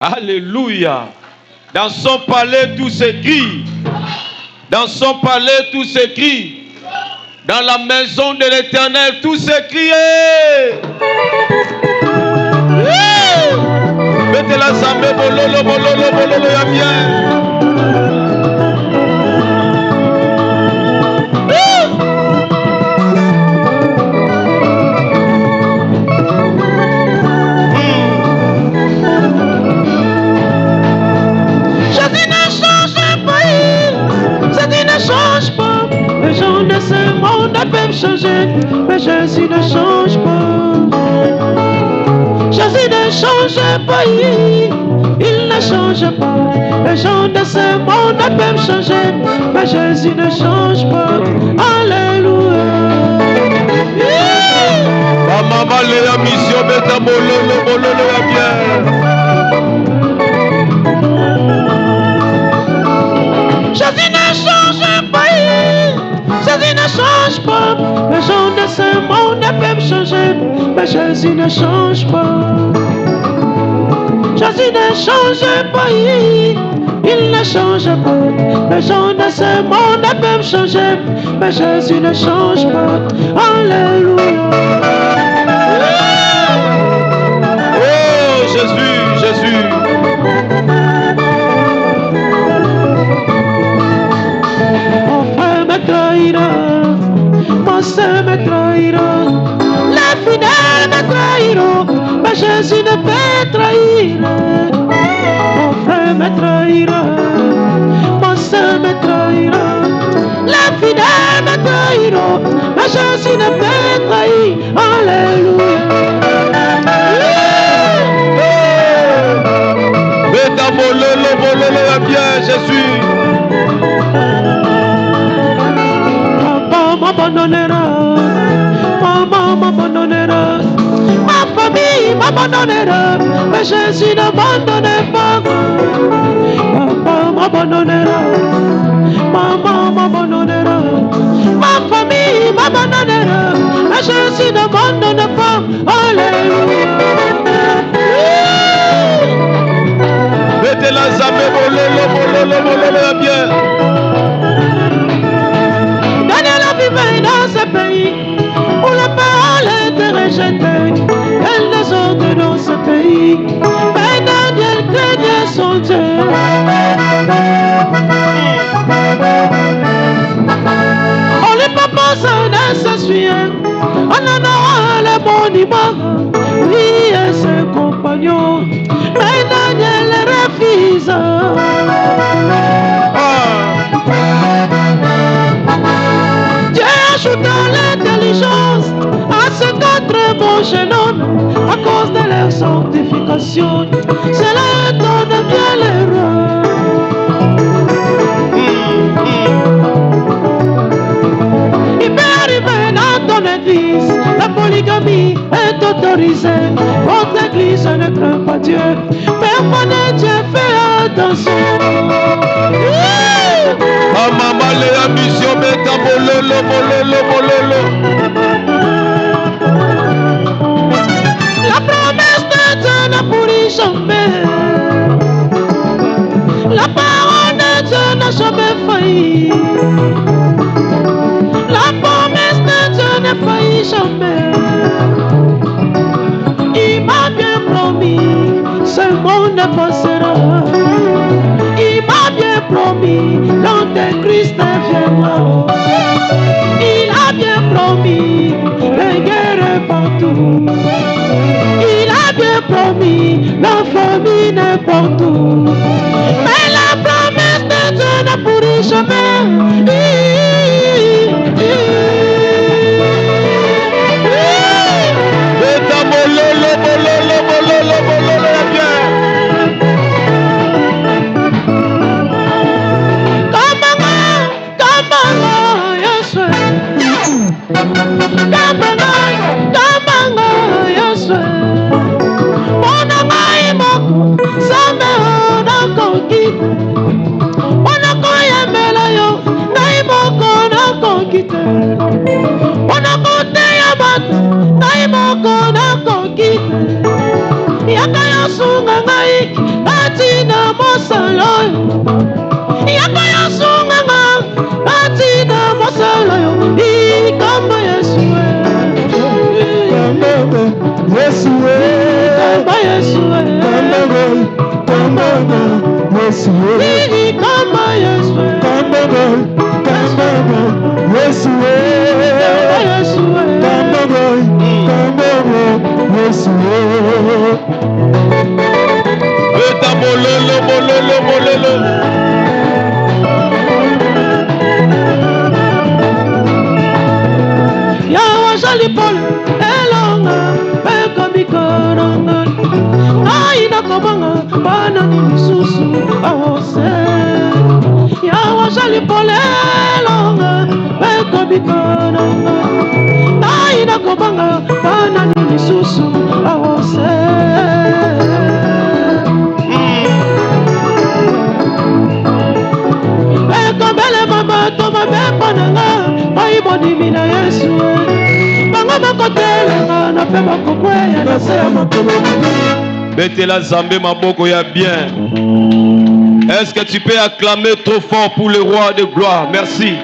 Alléluia. Dans son palais, tout s'écrit. Dans son palais, tout s'écrit. Dans la maison de l'Éternel, tout s'écrit. Mettez la zambé, bololo, bololo, bololo, ya bien. Les gens de ce monde peuvent changer, mais Jésus ne change pas. Jésus ne change pas, il ne change pas. Les gens de ce monde peuvent changer, mais Jésus ne change pas. Alléluia. Maman, les mission, bêta, bololo, bololo, ya bien. Jésus ne change pas, Jésus ne change pas. Les gens de ce monde peuvent changer, mais Jésus ne change pas. Jésus ne change pas, il ne change pas. Les gens de ce monde peuvent changer, mais Jésus ne change pas. Alléluia. Oh Jésus, Jésus. Me trahira, mon Seigneur me trahira, les fidèles me trahiront, mais Jésus ne peut trahir. Mon frère me trahira, mon Seigneur me trahira, les fidèles me trahiront, mais Jésus ne peut trahir. Alléluia. Beta bololo, bololo, ya bien, Jésus. M'abandonnera, maman m'abandonnera, ma famille m'abandonnera, mais Jésus n'abandonne pas. Papa m'abandonnera, maman m'abandonnera, ma famille m'abandonnera, mais Jésus n'abandonne pas. Alléluia. Mettez la zambé, bololo, bololo, bololo, bien. Dans ce pays où la parole est rejetée, elle désordre dans ce pays, mais Daniel craignait son Dieu. On lui propose un associé, on en aura le monument, lui et ses compagnons, mais Daniel refuse. Ajoutant l'intelligence à cet autre bon jeune homme à cause de leur sanctification. Cela donne bien l'erreur. Il peut arriver dans ton église, la polygamie est autorisée. Votre église ne craint pas Dieu, mais mon Dieu fait attention. Maman, les ambitions, bêta, bololo, bololo, bololo. La promesse de Dieu ne pourrit jamais. La parole de Dieu n'a jamais failli. La promesse de Dieu ne faillit jamais. Il m'a bien promis, ce monde passera. Il m'a bien promis, l'Antéchrist viendra. Il a bien promis, les guerres partout. Il a bien promis, la famine partout. Mais la promesse de Dieu ne pourrit jamais. Beta bololo, bololo, bololo, bololo, ya bien. sunga ngai batina mosala yaka ya sunga ngai batina mosala yo ikamba Yesu Yesu kamba Yesu kamba Yesu ikamba Yesu kamba Yesu Yesu kamba Yesu Beta bololo bololo bololo. Yawa jali pol elonga beka bikaranga aina kobanga bana susu awose Yawa jali pol elonga beka bikaranga aina kobanga bana susu awose Ekambele mama toma bepananga Baibo divina Yesu Banga makotelenga na pe makokweya na se ya makolo Betela Zambé maboko ya bien. Est-ce que tu peux acclamer trop fort pour le roi de gloire? Merci.